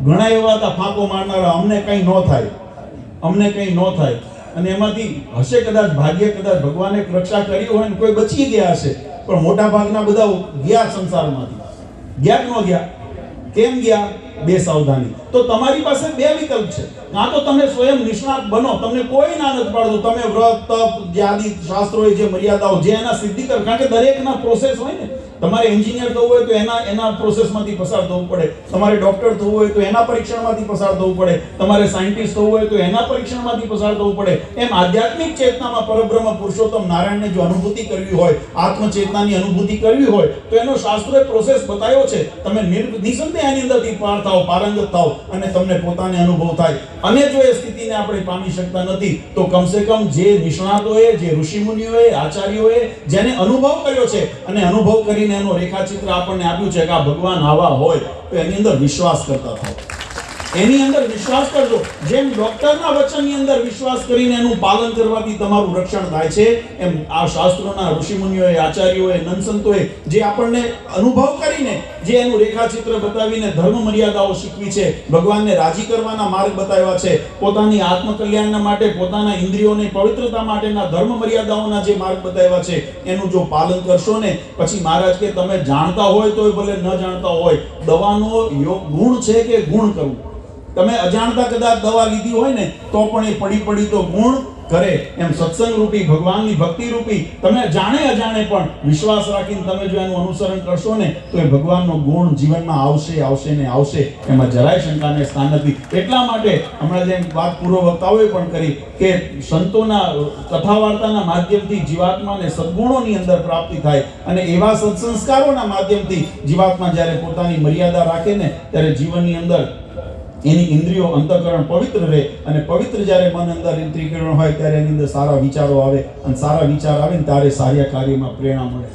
ઘણા એવા હતા ફાંકો મારનારા, અમને કંઈ ન થાય, અમને કંઈ ન થાય, અને એમાંથી હશે કદાચ ભાગ્ય, કદાચ ભગવાને રક્ષા કરી હોય ને કોઈ બચી ગયા હશે, પણ મોટા ભાગના બધા ગયા સંસારમાંથી. ગયા કે ન ગયા? કેમ ગયા? બેસાવધાની. તો તમારી પાસે બે વિકલ્પ છે. કાં તો તમે સ્વયં નિષ્ણાત બનો, તમને કોઈ ના નથી પાડતું, તમે વ્રત, તપ, આદિ શાસ્ત્રોએ જે મર્યાદાઓ જે એના સિદ્ધિ કર, કારણ કે દરેકના પ્રોસેસ હોય ને. તમારે એન્જિનિયર થવું હોય તો એના પ્રોસેસમાંથી પસાર થવું પડે, તમારે ડોક્ટર થવું હોય તો એના પરીક્ષણમાંથી પસાર થવું પડે, તમારે સાયન્ટિસ્ટ થવું હોય તો એના પરીક્ષણમાંથી પસાર થવું પડે. એમ આધ્યાત્મિક ચેતનામાં પરબ્રહ્મ પુરુષોત્તમ નારાયણને જો અનુભૂતિ કરવી હોય, આત્મચેતનાની અનુભૂતિ કરવી હોય તો એનો શાસ્ત્રોએ પ્રોસેસ બતાવ્યો છે. તમે નિસંદેહ આની અંદરથી પાર થાઓ, પારંગત થાઓ અને તમને પોતાને અનુભવ થાય. અને જો એ સ્થિતિને આપણે પામી શકતા નથી તો કમસે કમ જે નિષ્ણાતોએ, જે ઋષિમુનિઓએ, આચાર્યોએ જેને અનુભવ કર્યો છે અને અનુભવ કરીને એનો રેખાચિત્ર આપણને આપ્યું છે કે આ ભગવાન આવા હોય તો એની અંદર વિશ્વાસ કરતા થાઓ. એની અંદર વિશ્વાસ કરજો. જેમ ડોક્ટરના વચનની અંદર વિશ્વાસ કરીને એનું પાલન કરવાથી તમારું રક્ષણ થાય છે, એમ આ શાસ્ત્રોના ઋષિમુનિઓએ, આચાર્યોએ, નંદસંતોએ જે આપણને અનુભવ કરીને જે એનું રેખાચિત્ર બતાવીને ધર્મ મર્યાદાઓ શીખવી છે, ભગવાનને રાજી કરવાના માર્ગ બતાવ્યા છે, પોતાની આત્મકલ્યાણના માટે, પોતાના ઇન્દ્રિયોની પવિત્રતા માટેના ધર્મ મર્યાદાઓના જે માર્ગ બતાવ્યા છે એનું જો પાલન કરશો ને, પછી મહારાજ કે તમે જાણતા હોય તોય ભલે ન જાણતા હોય, દવાનો ગુણ છે કે ગુણ કરવું. તમે અજાણતા કદાચ દવા લીધી હોય ને તો પણ એ પડી તો ગુણ કરે. એમ સત્સંગ રૂપી, ભગવાનની ભક્તિ રૂપી, તમે જાણે અજાણે પણ વિશ્વાસ રાખીને તમે જો એનું અનુસરણ કરશો ને તો એ ભગવાનનો ગુણ જીવનમાં આવશે, આવશે ને આવશે. એમાં જરાય શંકાને સ્થાન નથી. એટલા માટે હમણાં જેમ વાત પૂર્વ વક્તાઓએ પણ કરી કે સંતોના કથા વાર્તાના માધ્યમથી જીવાત્માને સદ્ગુણોની અંદર પ્રાપ્તિ થાય અને એવા સત્સંસ્કારોના માધ્યમથી જીવાત્મા જ્યારે પોતાની મર્યાદા રાખે ને ત્યારે જીવનની અંદર એની ઇન્દ્રિયો, અંતઃકરણ પવિત્ર રહે અને પવિત્ર જ્યારે મન અંદર ઇન્દ્રિયકરણ હોય ત્યારે એની અંદર સારા વિચારો આવે અને સારા વિચાર આવે ને ત્યારે સારા કાર્યમાં પ્રેરણા મળે.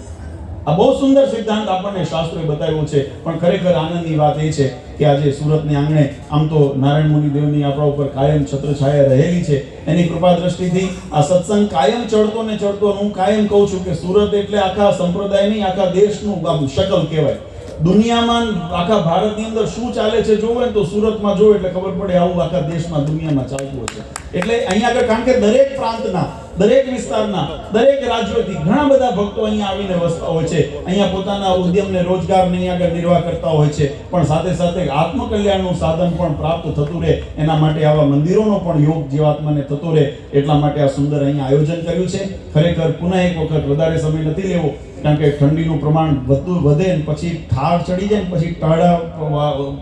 આ બહુ સુંદર સિદ્ધાંત આપણને શાસ્ત્રોએ બતાવ્યો છે. પણ ખરેખર આનંદની વાત એ છે કે આજે સુરતની આંગણે આમ તો નારાયણ મુનિ દેવની આપણા ઉપર કાયમ છત્રછાયા રહેલી છે. એની કૃપા દ્રષ્ટિથી આ સત્સંગ કાયમ ચડતો ને ચડતો. હું કાયમ કહું છું કે સુરત એટલે આખા સંપ્રદાય નહીં, આખા દેશનું શકલ કહેવાય. દુનિયામાં આખા ભારતની અંદર શું ચાલે છે જોવે ને તો સુરતમાં જોવે એટલે ખબર પડે આવું આખા દેશમાં, દુનિયામાં ચાલતું હશે. એટલે અહીંયા આગળ કારણ કે દરેક પ્રાંતના, દરેક વિસ્તારના, દરેક રાજ્યોથી ઘણા બધા ભક્તો અહીંયા આવીને વસતા હોય છે. અહીંયા પોતાના ઉદ્યમને, રોજગારને અહીંયા આગળ નિર્વાહ કરતા હોય છે. પણ સાથે સાથે આત્મકલ્યાણનું સાધન પણ પ્રાપ્ત થતું રહે એના માટે આવા મંદિરોનો પણ યોગ જીવાત્માને થતો રહે. એટલા માટે આ સુંદર અહીંયા આયોજન કર્યું છે. ખરેખર પુનઃ એક વખત વધારે સમય નથી લેવો કારણ કે ઠંડીનું પ્રમાણ વધે ને પછી ઠાર ચડી જાય ને પછી ટાળા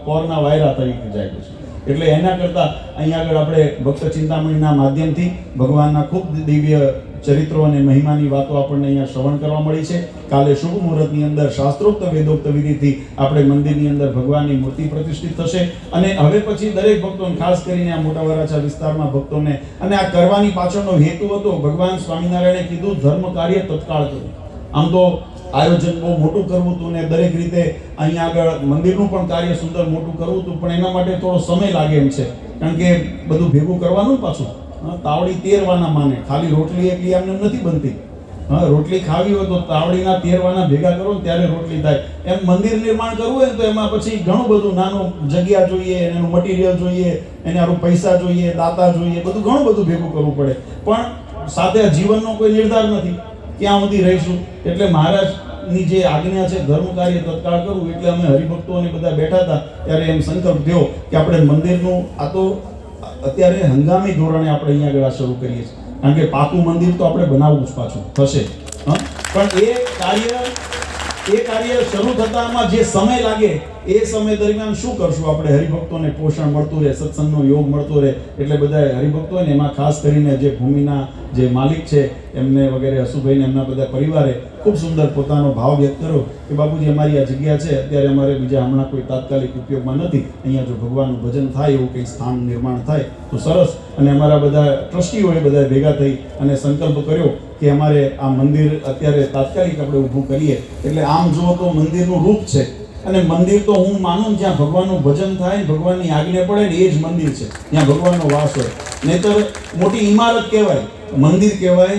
પોરના વાયરા તરીકે જાય છે. એટલે એના કરતાં અહીંયા આગળ આપણે ભક્ત ચિંતામણીના માધ્યમથી ભગવાનના ખૂબ દિવ્ય ચરિત્રો અને મહિમાની વાતો આપણને અહીંયા શ્રવણ કરવા મળી છે. કાલે શુભ મુહૂર્તની અંદર શાસ્ત્રોક્ત વેદોક્ત વિધિથી આપણે મંદિરની અંદર ભગવાનની મૂર્તિ પ્રતિષ્ઠિત થશે. અને હવે પછી દરેક ભક્તોને, ખાસ કરીને આ મોટા વરાછા વિસ્તારમાં ભક્તોને, અને આ કરવાની પાછળનો હેતુ હતો, ભગવાન સ્વામિનારાયણે કીધું ધર્મ કાર્ય તત્કાળ કરવું. આમ તો આયોજન બહુ મોટું કરવું હતું ને દરેક રીતે અહીંયા આગળ મંદિરનું પણ કાર્ય સુંદર મોટું કરવું હતું, પણ એના માટે થોડો સમય લાગે એમ છે. કારણ કે બધું ભેગું કરવાનું પાછું. તાવડી તેરવાના માને, ખાલી રોટલી એકલી આમને નથી બનતી. રોટલી ખાવી હોય તો તાવડીના તેરવાના ભેગા કરો ને ત્યારે રોટલી થાય. એમ મંદિર નિર્માણ કરવું હોય તો એમાં પછી ઘણું બધું, નાનું જગ્યા જોઈએ, એનું મટીરિયલ જોઈએ, એને આરું પૈસા જોઈએ, દાતા જોઈએ, બધું ઘણું બધું ભેગું કરવું પડે. પણ સાથે જીવનનો કોઈ નિર્ધાર નથી ક્યાં સુધી રહીશું. એટલે મહારાજની જે આજ્ઞા છે ધર્મ કાર્ય તત્કાળ કરવું, એટલે અમે હરિભક્તો અને બધા બેઠા હતા ત્યારે એમ સંકલ્પ થયો કે આપણે મંદિરનું, આ તો અત્યારે હંગામી ધોરણે આપણે અહીંયા આગળ શરૂ કરીએ છીએ. કારણ કે પાકું મંદિર તો આપણે બનાવવું જ પાછું થશે. પણ એ કાર્ય શરૂ થતામાં જે સમય લાગે એ સમય દરમિયાન શું કરશું આપણે? હરિભક્તોને પોષણ મળતું રહે, સત્સંગનો યોગ મળતો રહે. એટલે બધા હરિભક્તો ને એમાં ખાસ કરીને જે ભૂમિના જે માલિક છે એમને વગેરે, હસુભાઈને, એમના બધા પરિવારે ખૂબ સુંદર પોતાનો ભાવ વ્યક્ત કર્યો કે બાપુજી અમારી આ જગ્યા છે, અત્યારે અમારે બીજા હમણાં કોઈ તાત્કાલિક ઉપયોગમાં નથી, અહીંયા જો ભગવાનનું ભજન થાય એવું કંઈ સ્થાન નિર્માણ થાય તો સરસ. અને અમારા બધા ટ્રસ્ટીઓએ બધા ભેગા થઈ અને સંકલ્પ કર્યો કે અમારે આ મંદિર અત્યારે તાત્કાલિક આપણે ઊભું કરીએ. એટલે આમ જુઓ તો મંદિરનું રૂપ છે. અને મંદિર તો હું માનું જ્યાં ભગવાનનું ભજન થાય, ભગવાનની આજ્ઞા પડે ને એ જ મંદિર છે, જ્યાં ભગવાનનો વાસ હોય. નહીતર મોટી ઇમારત કહેવાય, મંદિર કહેવાય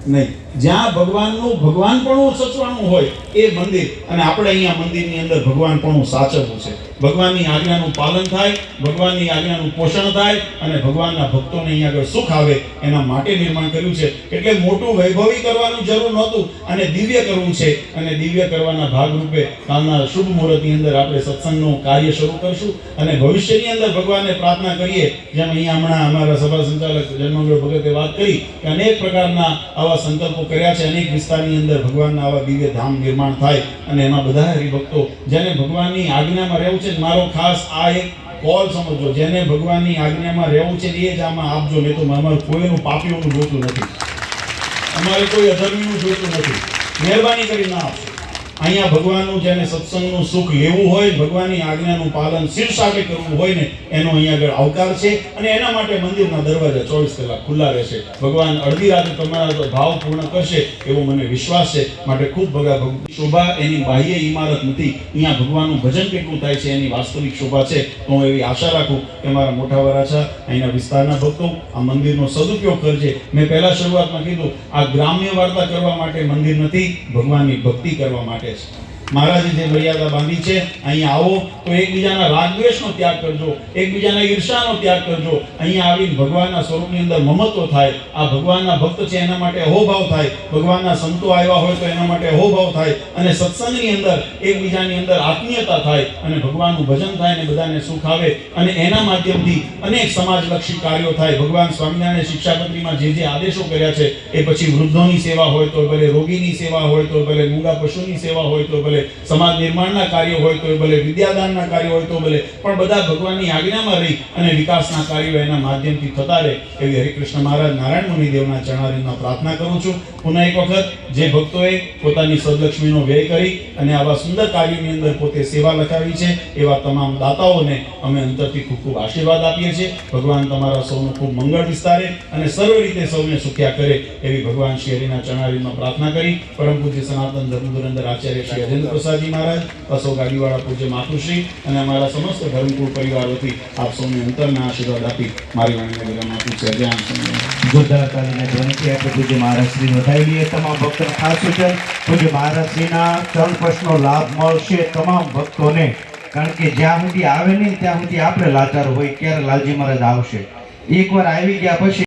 નહીં. જ્યાં ભગવાનપણું સચવાનું હોય એ મંદિર. અને આપણે અહીંયા મંદિરની અંદર ભગવાનપણું સાચવવું છે. ભગવાનની આજ્ઞાનું પાલન થાય, ભગવાનની આજ્ઞાનું પોષણ થાય અને ભગવાનના ભક્તોને અહીંયા આગળ સુખ આવે એના માટે નિર્માણ કર્યું છે. એટલે મોટું વૈભવી કરવાનું જરૂર નહોતું અને દિવ્ય કરવું છે. અને દિવ્ય કરવાના ભાગરૂપે કાલના શુભ મુહૂર્તની અંદર આપણે સત્સંગનું કાર્ય શરૂ કરશું અને ભવિષ્યની અંદર ભગવાનને પ્રાર્થના કરીએ, જેમ અહીંયા હમણાં અમારા સભા સંચાલક જન્મગઢ ભગતે વાત કરી કે અનેક પ્રકારના આવા સંકલ્પો કર્યા છે. અનેક વિસ્તારની અંદર ભગવાનના આવા દિવ્ય ધામ નિર્માણ થાય અને એમાં બધા હરિભક્તો જેને ભગવાનની આજ્ઞામાં રહેવું છે, મારો ખાસ આ એક કોલ સમજો, જેને ભગવાનની આજ્ઞામાં રહેવું છે એ જ આમાં આપજો. નહીં તો અમારે કોઈનું પાપીઓનું જોતું નથી, અમારે કોઈ અધર્મીનું જોતું નથી. મહેરબાની કરી ના આપશો. અહીંયા ભગવાનનું, જેને સત્સંગનું સુખ લેવું હોય, ભગવાનની આજ્ઞાનું પાલન શીર્ષાકે કરવું હોય ને, એનો અહીંયા આગળ આવકાર છે. અને એના માટે મંદિરના દરવાજા 24 કલાક ખુલ્લા રહેશે. ભગવાન અડધી રાતે તમારા ભાવ પૂર્ણ કરશે એવો મને વિશ્વાસ છે. માટે ખૂબ શોભા એની બાહ્ય ઇમારત નથી, અહીંયા ભગવાનનું ભજન કેટલું થાય છે એની વાસ્તવિક શોભા છે. તો હું એવી આશા રાખું કે મારા મોટા વરાછા અહીંના વિસ્તારના ભક્તો આ મંદિરનો સદુપયોગ કરજે. મેં પહેલા શરૂઆતમાં કીધું, આ ગ્રામ્ય વાર્તા કરવા માટે મંદિર નથી, ભગવાનની ભક્તિ કરવા માટે. મહારાજે જે મર્યાદા બાંધી છે, અહીંયા આવો તો એકબીજાના રાગદ્વેષનો ત્યાગ કરજો, એકબીજાના ઈર્ષાનો ત્યાગ કરજો. અહીંયા આવીને ભગવાનના સ્વરૂપની અંદર મમત્વ થાય. આ ભગવાનના ભક્ત છે એના માટે અહોભાવ થાય, ભગવાનના સંતો આવ્યા હોય તો એના માટે અહોભાવ થાય. અને સત્સંગની અંદર એકબીજાની અંદર આત્મીયતા થાય અને ભગવાનનું ભજન થાય અને બધાને સુખ આવે. અને એના માધ્યમથી અનેક સમાજલક્ષી કાર્યો થાય. ભગવાન સ્વામિનારાયણ શિક્ષાપત્રીમાં જે આદેશો કર્યા છે એ પછી વૃદ્ધોની સેવા હોય તો ભલે, રોગીની સેવા હોય તો ભલે, મૂંગા પશુની સેવા હોય તો ભલે, સમાજ નિર્માણના કાર્યો હોય તો ભલે, વિદ્યાદાનના કાર્યો હોય તો ભલે, પણ બધા ભગવાનની આજ્ઞામાં રહી અને વિકાસના કાર્યો એના માધ્યમથી થતા રહે એવી હરિકૃષ્ણ મહારાજ નારાયણ મુનિદેવના ચરણારીમાં પ્રાર્થના કરું છું. પુનઃ એક વખત જે ભક્તોએ પોતાની સદલક્ષ્મીનો વ્યય કરી અને આવા સુંદર કાર્યોની અંદર પોતે સેવા લખાવી છે એવા તમામ દાતાઓને અમે અંતરથી ખૂબ ખૂબ આશીર્વાદ આપીએ છીએ. ભગવાન તમારા સૌનું ખૂબ મંગળ વિસ્તારે અને સર્વ રીતે સૌને સુખ્યા કરે એવી ભગવાન શ્રી હરિના ચરણારીમાં પ્રાર્થના કરી પરમ પૂજ્ય સનાતન ધર્મ ધુરંધર આચાર્ય શ્રી અજેન્દ્ર પ્રસાદજી મહારાજ, અશોક ગાડીવાળા પૂજ્ય માતુશ્રી અને અમારા સમસ્ત ધર્મકુળ પરિવાર વતી આપ સૌને અંતરના આશીર્વાદ આપી મારી વાણીને વિરામ આપું છું. ધ્યાન જોરદાર તાલીને ધ્વનિથી આપણે પૂજ્ય મહારાજશ્રી વધાવી લઈએ. તમામ ભક્તોને ખાસ સૂચન, પૂજ્ય મહારાજશ્રીના ચરણ સ્પર્શનો લાભ મળશે તમામ ભક્તોને. કારણ કે જ્યાં સુધી આવે નહીં ત્યાં સુધી આપણે લાચાર હોય, ક્યારે લાલજી મહારાજ આવશે. એકવાર આવી ગયા પછી